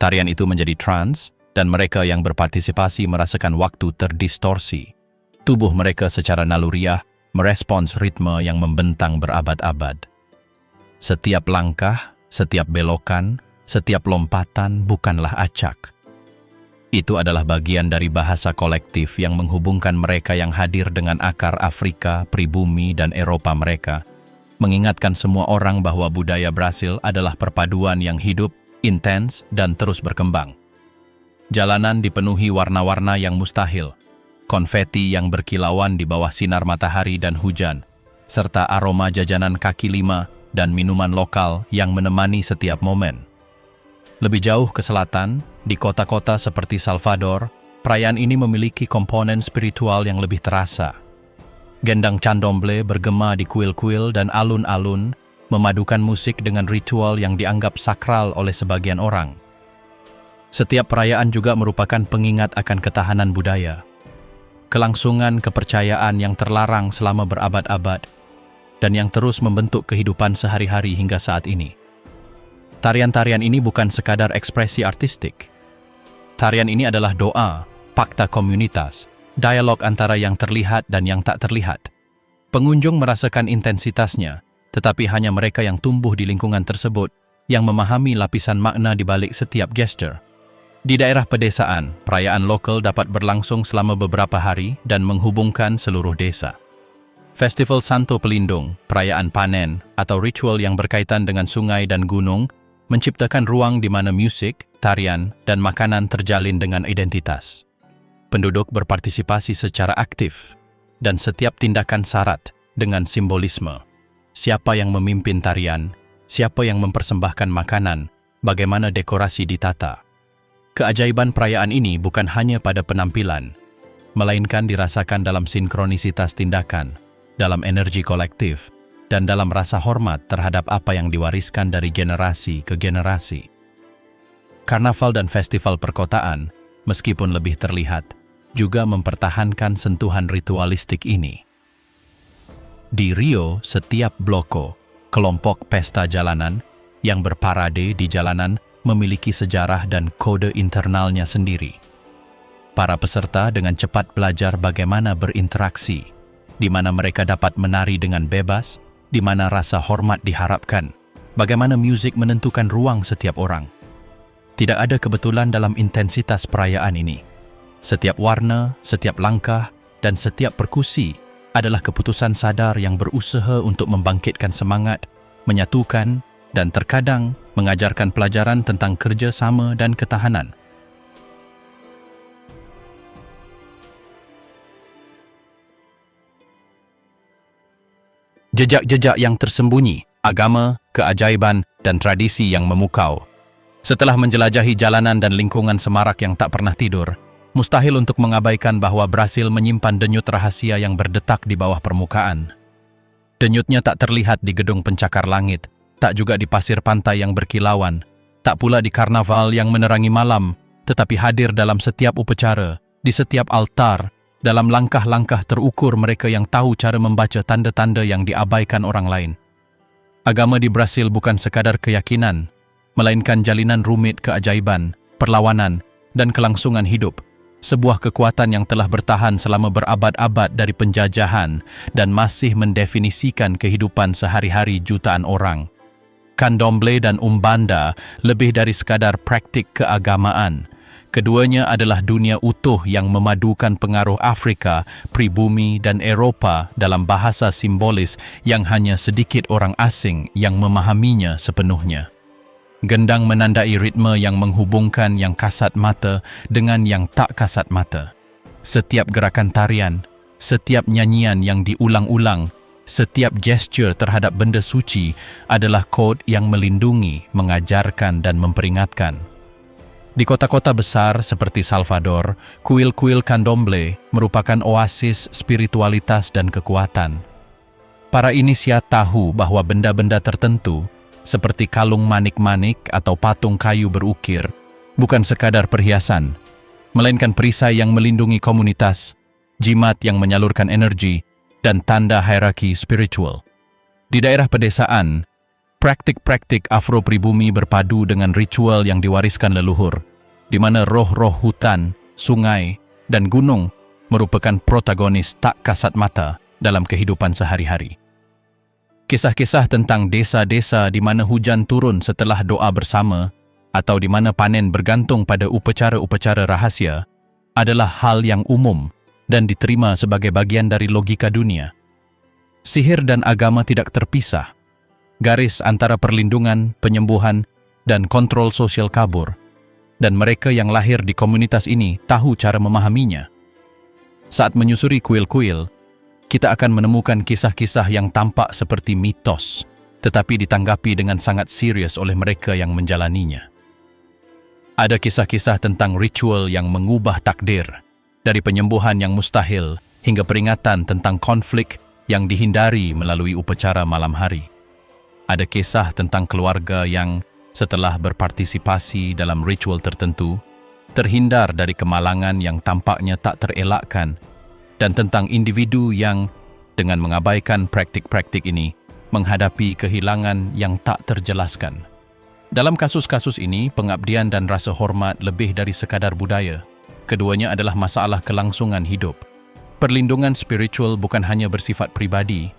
A: Tarian itu menjadi trance, dan mereka yang berpartisipasi merasakan waktu terdistorsi. Tubuh mereka secara naluriah merespons ritme yang membentang berabad-abad. Setiap langkah, setiap belokan, setiap lompatan bukanlah acak. Itu adalah bagian dari bahasa kolektif yang menghubungkan mereka yang hadir dengan akar Afrika, pribumi, dan Eropa mereka, mengingatkan semua orang bahwa budaya Brasil adalah perpaduan yang hidup, intens, dan terus berkembang. Jalanan dipenuhi warna-warna yang mustahil, konfeti yang berkilauan di bawah sinar matahari dan hujan, serta aroma jajanan kaki lima dan minuman lokal yang menemani setiap momen. Lebih jauh ke selatan, di kota-kota seperti Salvador, perayaan ini memiliki komponen spiritual yang lebih terasa. Gendang candomblé bergema di kuil-kuil dan alun-alun, memadukan musik dengan ritual yang dianggap sakral oleh sebagian orang. Setiap perayaan juga merupakan pengingat akan ketahanan budaya, kelangsungan kepercayaan yang terlarang selama berabad-abad, dan yang terus membentuk kehidupan sehari-hari hingga saat ini. Tarian-tarian ini bukan sekadar ekspresi artistik. Tarian ini adalah doa, fakta komunitas, dialog antara yang terlihat dan yang tak terlihat. Pengunjung merasakan intensitasnya, tetapi hanya mereka yang tumbuh di lingkungan tersebut yang memahami lapisan makna di balik setiap gesture. Di daerah pedesaan, perayaan lokal dapat berlangsung selama beberapa hari dan menghubungkan seluruh desa. Festival Santo Pelindung, perayaan panen, atau ritual yang berkaitan dengan sungai dan gunung, menciptakan ruang di mana musik, tarian, dan makanan terjalin dengan identitas. Penduduk berpartisipasi secara aktif, dan setiap tindakan syarat dengan simbolisme. Siapa yang memimpin tarian, siapa yang mempersembahkan makanan, bagaimana dekorasi ditata. Keajaiban perayaan ini bukan hanya pada penampilan, melainkan dirasakan dalam sinkronisitas tindakan, dalam energi kolektif, dan dalam rasa hormat terhadap apa yang diwariskan dari generasi ke generasi. Karnaval dan festival perkotaan, meskipun lebih terlihat, juga mempertahankan sentuhan ritualistik ini. Di Rio, setiap bloko, kelompok pesta jalanan, yang berparade di jalanan memiliki sejarah dan kode internalnya sendiri. Para peserta dengan cepat belajar bagaimana berinteraksi, di mana mereka dapat menari dengan bebas, di mana rasa hormat diharapkan, bagaimana musik menentukan ruang setiap orang. Tidak ada kebetulan dalam intensitas perayaan ini. Setiap warna, setiap langkah, dan setiap perkusi adalah keputusan sadar yang berusaha untuk membangkitkan semangat, menyatukan, dan terkadang mengajarkan pelajaran tentang kerjasama dan ketahanan. Jejak-jejak yang tersembunyi, agama, keajaiban, dan tradisi yang memukau. Setelah menjelajahi jalanan dan lingkungan semarak yang tak pernah tidur, mustahil untuk mengabaikan bahwa Brasil menyimpan denyut rahasia yang berdetak di bawah permukaan. Denyutnya tak terlihat di gedung pencakar langit, tak juga di pasir pantai yang berkilauan, tak pula di karnaval yang menerangi malam, tetapi hadir dalam setiap upacara, di setiap altar, dalam langkah-langkah terukur mereka yang tahu cara membaca tanda-tanda yang diabaikan orang lain. Agama di Brasil bukan sekadar keyakinan, melainkan jalinan rumit keajaiban, perlawanan, dan kelangsungan hidup. Sebuah kekuatan yang telah bertahan selama berabad-abad dari penjajahan dan masih mendefinisikan kehidupan sehari-hari jutaan orang. Candomblé dan Umbanda lebih dari sekadar praktik keagamaan. Keduanya adalah dunia utuh yang memadukan pengaruh Afrika, pribumi, dan Eropa dalam bahasa simbolis yang hanya sedikit orang asing yang memahaminya sepenuhnya. Gendang menandai ritme yang menghubungkan yang kasat mata dengan yang tak kasat mata. Setiap gerakan tarian, setiap nyanyian yang diulang-ulang, setiap gesture terhadap benda suci adalah kod yang melindungi, mengajarkan, dan memperingatkan. Di kota-kota besar seperti Salvador, kuil-kuil Candomblé merupakan oasis spiritualitas dan kekuatan. Para inisiat tahu bahwa benda-benda tertentu, seperti kalung manik-manik atau patung kayu berukir, bukan sekadar perhiasan, melainkan perisai yang melindungi komunitas, jimat yang menyalurkan energi, dan tanda hierarki spiritual. Di daerah pedesaan, praktik-praktik Afro pribumi berpadu dengan ritual yang diwariskan leluhur, di mana roh-roh hutan, sungai, dan gunung merupakan protagonis tak kasat mata dalam kehidupan sehari-hari. Kisah-kisah tentang desa-desa di mana hujan turun setelah doa bersama atau di mana panen bergantung pada upacara-upacara rahasia adalah hal yang umum dan diterima sebagai bagian dari logika dunia. Sihir dan agama tidak terpisah. Garis antara perlindungan, penyembuhan, dan kontrol sosial kabur, dan mereka yang lahir di komunitas ini tahu cara memahaminya. Saat menyusuri kuil-kuil, kita akan menemukan kisah-kisah yang tampak seperti mitos, tetapi ditanggapi dengan sangat serius oleh mereka yang menjalaninya. Ada kisah-kisah tentang ritual yang mengubah takdir, dari penyembuhan yang mustahil hingga peringatan tentang konflik yang dihindari melalui upacara malam hari. Ada kisah tentang keluarga yang, setelah berpartisipasi dalam ritual tertentu, terhindar dari kemalangan yang tampaknya tak terelakkan, dan tentang individu yang, dengan mengabaikan praktik-praktik ini, menghadapi kehilangan yang tak terjelaskan. Dalam kasus-kasus ini, pengabdian dan rasa hormat lebih dari sekadar budaya. Keduanya adalah masalah kelangsungan hidup. Perlindungan spiritual bukan hanya bersifat pribadi.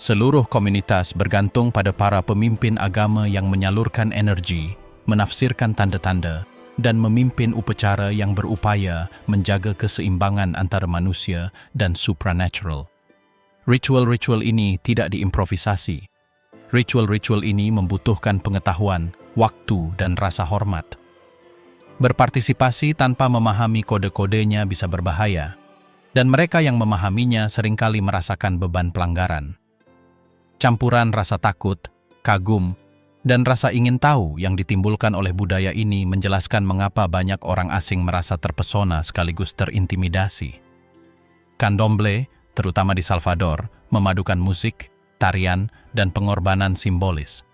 A: Seluruh komunitas bergantung pada para pemimpin agama yang menyalurkan energi, menafsirkan tanda-tanda, dan memimpin upacara yang berupaya menjaga keseimbangan antara manusia dan supranatural. Ritual-ritual ini tidak diimprovisasi. Ritual-ritual ini membutuhkan pengetahuan, waktu, dan rasa hormat. Berpartisipasi tanpa memahami kode-kodenya bisa berbahaya, dan mereka yang memahaminya seringkali merasakan beban pelanggaran. Campuran rasa takut, kagum, dan rasa ingin tahu yang ditimbulkan oleh budaya ini menjelaskan mengapa banyak orang asing merasa terpesona sekaligus terintimidasi. Candomblé, terutama di Salvador, memadukan musik, tarian, dan pengorbanan simbolis.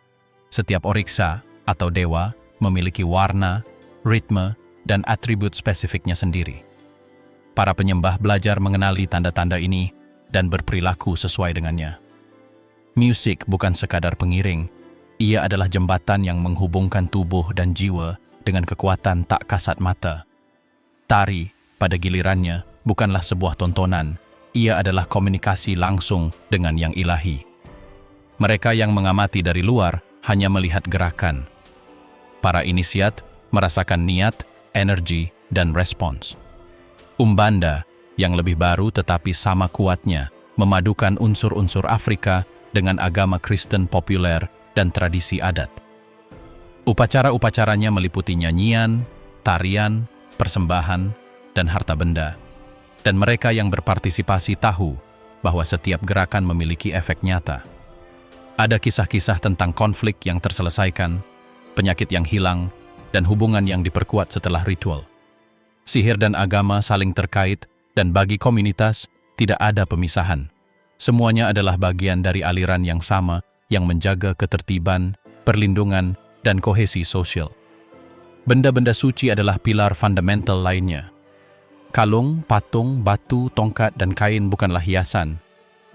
A: Setiap oriksa atau dewa memiliki warna, ritme, dan atribut spesifiknya sendiri. Para penyembah belajar mengenali tanda-tanda ini dan berperilaku sesuai dengannya. Musik bukan sekadar pengiring, ia adalah jembatan yang menghubungkan tubuh dan jiwa dengan kekuatan tak kasat mata. Tari, pada gilirannya, bukanlah sebuah tontonan, ia adalah komunikasi langsung dengan yang ilahi. Mereka yang mengamati dari luar hanya melihat gerakan. Para inisiat merasakan niat, energi, dan respons. Umbanda, yang lebih baru tetapi sama kuatnya, memadukan unsur-unsur Afrika dengan agama Kristen populer dan tradisi adat. Upacara-upacaranya meliputi nyanyian, tarian, persembahan, dan harta benda. Dan mereka yang berpartisipasi tahu bahwa setiap gerakan memiliki efek nyata. Ada kisah-kisah tentang konflik yang terselesaikan, penyakit yang hilang, dan hubungan yang diperkuat setelah ritual. Sihir dan agama saling terkait, dan bagi komunitas tidak ada pemisahan. Semuanya adalah bagian dari aliran yang sama yang menjaga ketertiban, perlindungan, dan kohesi sosial. Benda-benda suci adalah pilar fundamental lainnya. Kalung, patung, batu, tongkat, dan kain bukanlah hiasan.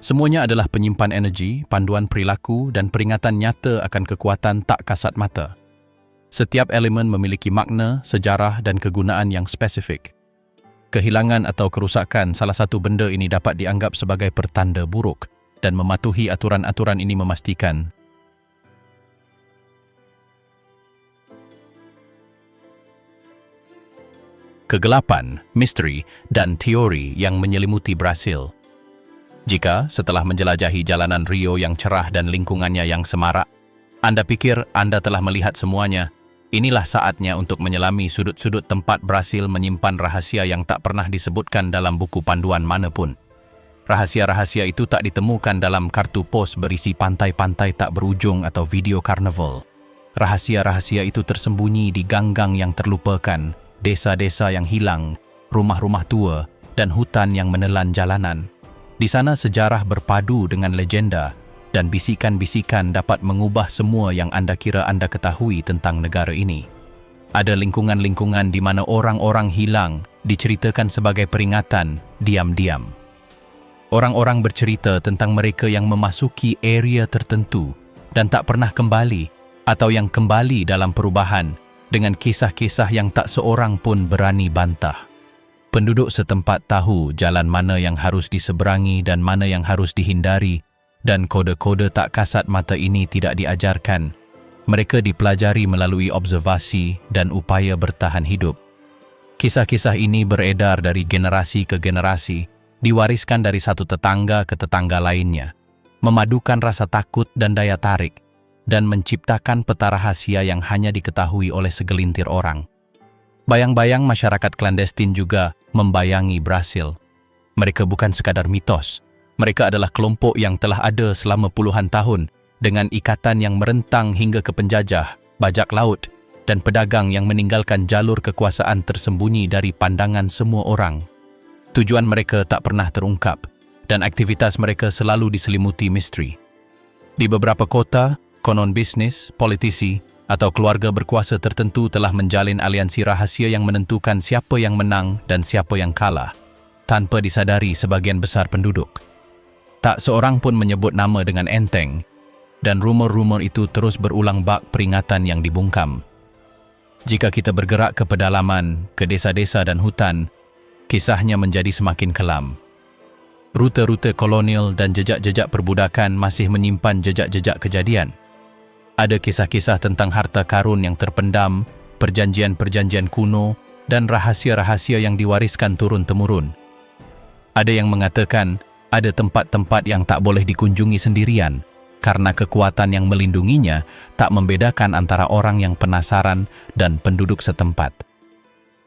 A: Semuanya adalah penyimpan energi, panduan perilaku, dan peringatan nyata akan kekuatan tak kasat mata. Setiap elemen memiliki makna, sejarah, dan kegunaan yang spesifik. Kehilangan atau kerusakan salah satu benda ini dapat dianggap sebagai pertanda buruk, dan mematuhi aturan-aturan ini memastikan kegelapan, misteri, dan teori yang menyelimuti Brasil. Jika, setelah menjelajahi jalanan Rio yang cerah dan lingkungannya yang semarak, Anda pikir Anda telah melihat semuanya, inilah saatnya untuk menyelami sudut-sudut tempat Brasil menyimpan rahasia yang tak pernah disebutkan dalam buku panduan manapun. Rahasia-rahasia itu tak ditemukan dalam kartu pos berisi pantai-pantai tak berujung atau video karnaval. Rahasia-rahasia itu tersembunyi di gang-gang yang terlupakan, desa-desa yang hilang, rumah-rumah tua, dan hutan yang menelan jalanan. Di sana sejarah berpadu dengan legenda, dan bisikan-bisikan dapat mengubah semua yang Anda kira Anda ketahui tentang negara ini. Ada lingkungan-lingkungan di mana orang-orang hilang diceritakan sebagai peringatan diam-diam. Orang-orang bercerita tentang mereka yang memasuki area tertentu dan tak pernah kembali, atau yang kembali dalam perubahan dengan kisah-kisah yang tak seorang pun berani bantah. Penduduk setempat tahu jalan mana yang harus diseberangi dan mana yang harus dihindari, dan kode-kode tak kasat mata ini tidak diajarkan. Mereka dipelajari melalui observasi dan upaya bertahan hidup. Kisah-kisah ini beredar dari generasi ke generasi, diwariskan dari satu tetangga ke tetangga lainnya, memadukan rasa takut dan daya tarik, dan menciptakan peta rahasia yang hanya diketahui oleh segelintir orang. Bayang-bayang masyarakat klandestin juga membayangi Brasil. Mereka bukan sekadar mitos. Mereka adalah kelompok yang telah ada selama puluhan tahun dengan ikatan yang merentang hingga ke penjajah, bajak laut, dan pedagang yang meninggalkan jalur kekuasaan tersembunyi dari pandangan semua orang. Tujuan mereka tak pernah terungkap, dan aktivitas mereka selalu diselimuti misteri. Di beberapa kota, konon bisnis, politisi, atau keluarga berkuasa tertentu telah menjalin aliansi rahasia yang menentukan siapa yang menang dan siapa yang kalah, tanpa disadari sebagian besar penduduk. Tak seorang pun menyebut nama dengan enteng, dan rumor-rumor itu terus berulang bak peringatan yang dibungkam. Jika kita bergerak ke pedalaman, ke desa-desa dan hutan, kisahnya menjadi semakin kelam. Rute-rute kolonial dan jejak-jejak perbudakan masih menyimpan jejak-jejak kejadian. Ada kisah-kisah tentang harta karun yang terpendam, perjanjian-perjanjian kuno, dan rahasia-rahasia yang diwariskan turun-temurun. Ada yang mengatakan ada tempat-tempat yang tak boleh dikunjungi sendirian, karena kekuatan yang melindunginya tak membedakan antara orang yang penasaran dan penduduk setempat.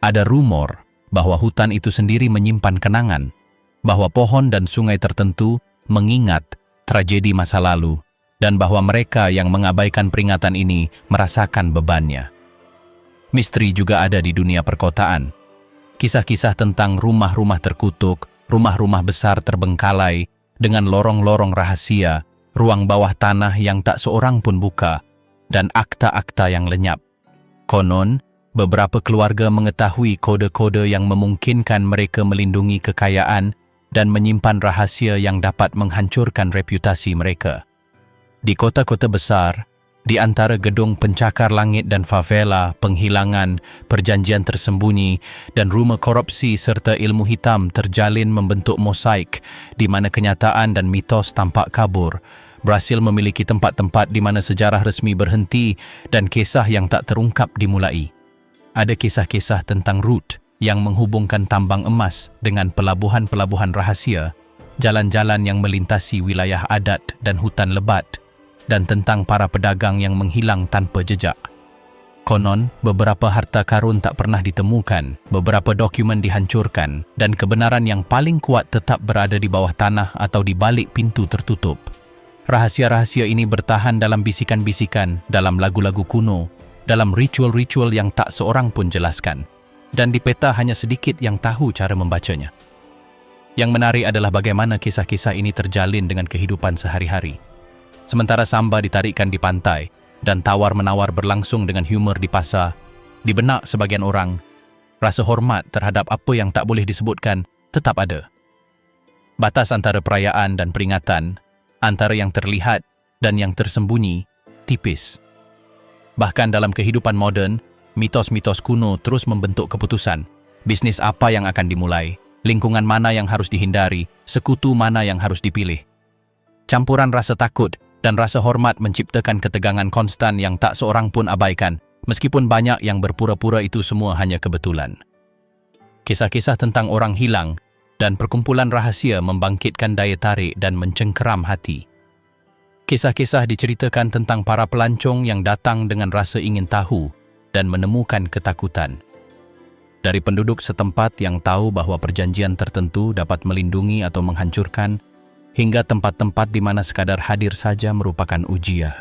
A: Ada rumor bahwa hutan itu sendiri menyimpan kenangan, bahwa pohon dan sungai tertentu mengingat tragedi masa lalu, dan bahwa mereka yang mengabaikan peringatan ini merasakan bebannya. Misteri juga ada di dunia perkotaan. Kisah-kisah tentang rumah-rumah terkutuk, rumah-rumah besar terbengkalai, dengan lorong-lorong rahasia, ruang bawah tanah yang tak seorang pun buka, dan akta-akta yang lenyap. Konon, beberapa keluarga mengetahui kode-kode yang memungkinkan mereka melindungi kekayaan dan menyimpan rahasia yang dapat menghancurkan reputasi mereka. Di kota-kota besar, di antara gedung pencakar langit dan favela, penghilangan, perjanjian tersembunyi, dan rumah korupsi serta ilmu hitam terjalin membentuk mosaik di mana kenyataan dan mitos tampak kabur. Brasil memiliki tempat-tempat di mana sejarah resmi berhenti dan kisah yang tak terungkap dimulai. Ada kisah-kisah tentang rute yang menghubungkan tambang emas dengan pelabuhan-pelabuhan rahasia, jalan-jalan yang melintasi wilayah adat dan hutan lebat, dan tentang para pedagang yang menghilang tanpa jejak. Konon, beberapa harta karun tak pernah ditemukan, beberapa dokumen dihancurkan, dan kebenaran yang paling kuat tetap berada di bawah tanah atau di balik pintu tertutup. Rahasia-rahasia ini bertahan dalam bisikan-bisikan, dalam lagu-lagu kuno, dalam ritual-ritual yang tak seorang pun jelaskan, dan di peta hanya sedikit yang tahu cara membacanya. Yang menarik adalah bagaimana kisah-kisah ini terjalin dengan kehidupan sehari-hari. Sementara samba ditarikkan di pantai, dan tawar-menawar berlangsung dengan humor di pasar, di benak sebagian orang, rasa hormat terhadap apa yang tak boleh disebutkan tetap ada. Batas antara perayaan dan peringatan, antara yang terlihat dan yang tersembunyi, tipis. Bahkan dalam kehidupan moden, mitos-mitos kuno terus membentuk keputusan. Bisnis apa yang akan dimulai, lingkungan mana yang harus dihindari, sekutu mana yang harus dipilih. Campuran rasa takut dan rasa hormat menciptakan ketegangan konstan yang tak seorang pun abaikan, meskipun banyak yang berpura-pura itu semua hanya kebetulan. Kisah-kisah tentang orang hilang dan perkumpulan rahasia membangkitkan daya tarik dan mencengkeram hati. Kisah-kisah diceritakan tentang para pelancong yang datang dengan rasa ingin tahu dan menemukan ketakutan. Dari penduduk setempat yang tahu bahwa perjanjian tertentu dapat melindungi atau menghancurkan, hingga tempat-tempat di mana sekadar hadir saja merupakan ujian.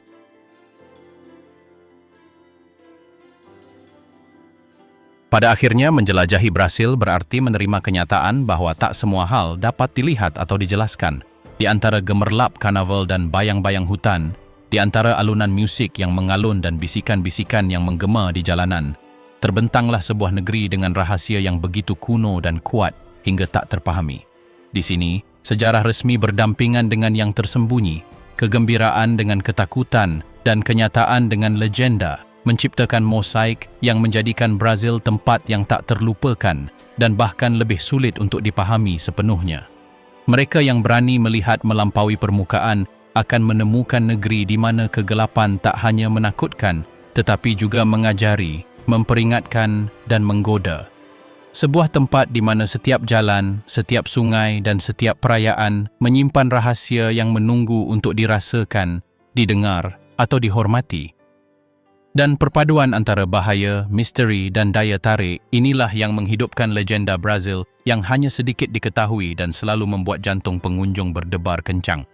A: Pada akhirnya, menjelajahi Brasil berarti menerima kenyataan bahwa tak semua hal dapat dilihat atau dijelaskan. Di antara gemerlap karnaval dan bayang-bayang hutan, di antara alunan musik yang mengalun dan bisikan-bisikan yang menggema di jalanan, terbentanglah sebuah negeri dengan rahasia yang begitu kuno dan kuat hingga tak terpahami. Di sini, sejarah resmi berdampingan dengan yang tersembunyi, kegembiraan dengan ketakutan, dan kenyataan dengan legenda, menciptakan mosaik yang menjadikan Brasil tempat yang tak terlupakan dan bahkan lebih sulit untuk dipahami sepenuhnya. Mereka yang berani melihat melampaui permukaan akan menemukan negeri di mana kegelapan tak hanya menakutkan, tetapi juga mengajari, memperingatkan, dan menggoda. Sebuah tempat di mana setiap jalan, setiap sungai, dan setiap perayaan menyimpan rahasia yang menunggu untuk dirasakan, didengar, atau dihormati. Dan perpaduan antara bahaya, misteri, dan daya tarik, inilah yang menghidupkan legenda Brasil yang hanya sedikit diketahui dan selalu membuat jantung pengunjung berdebar kencang.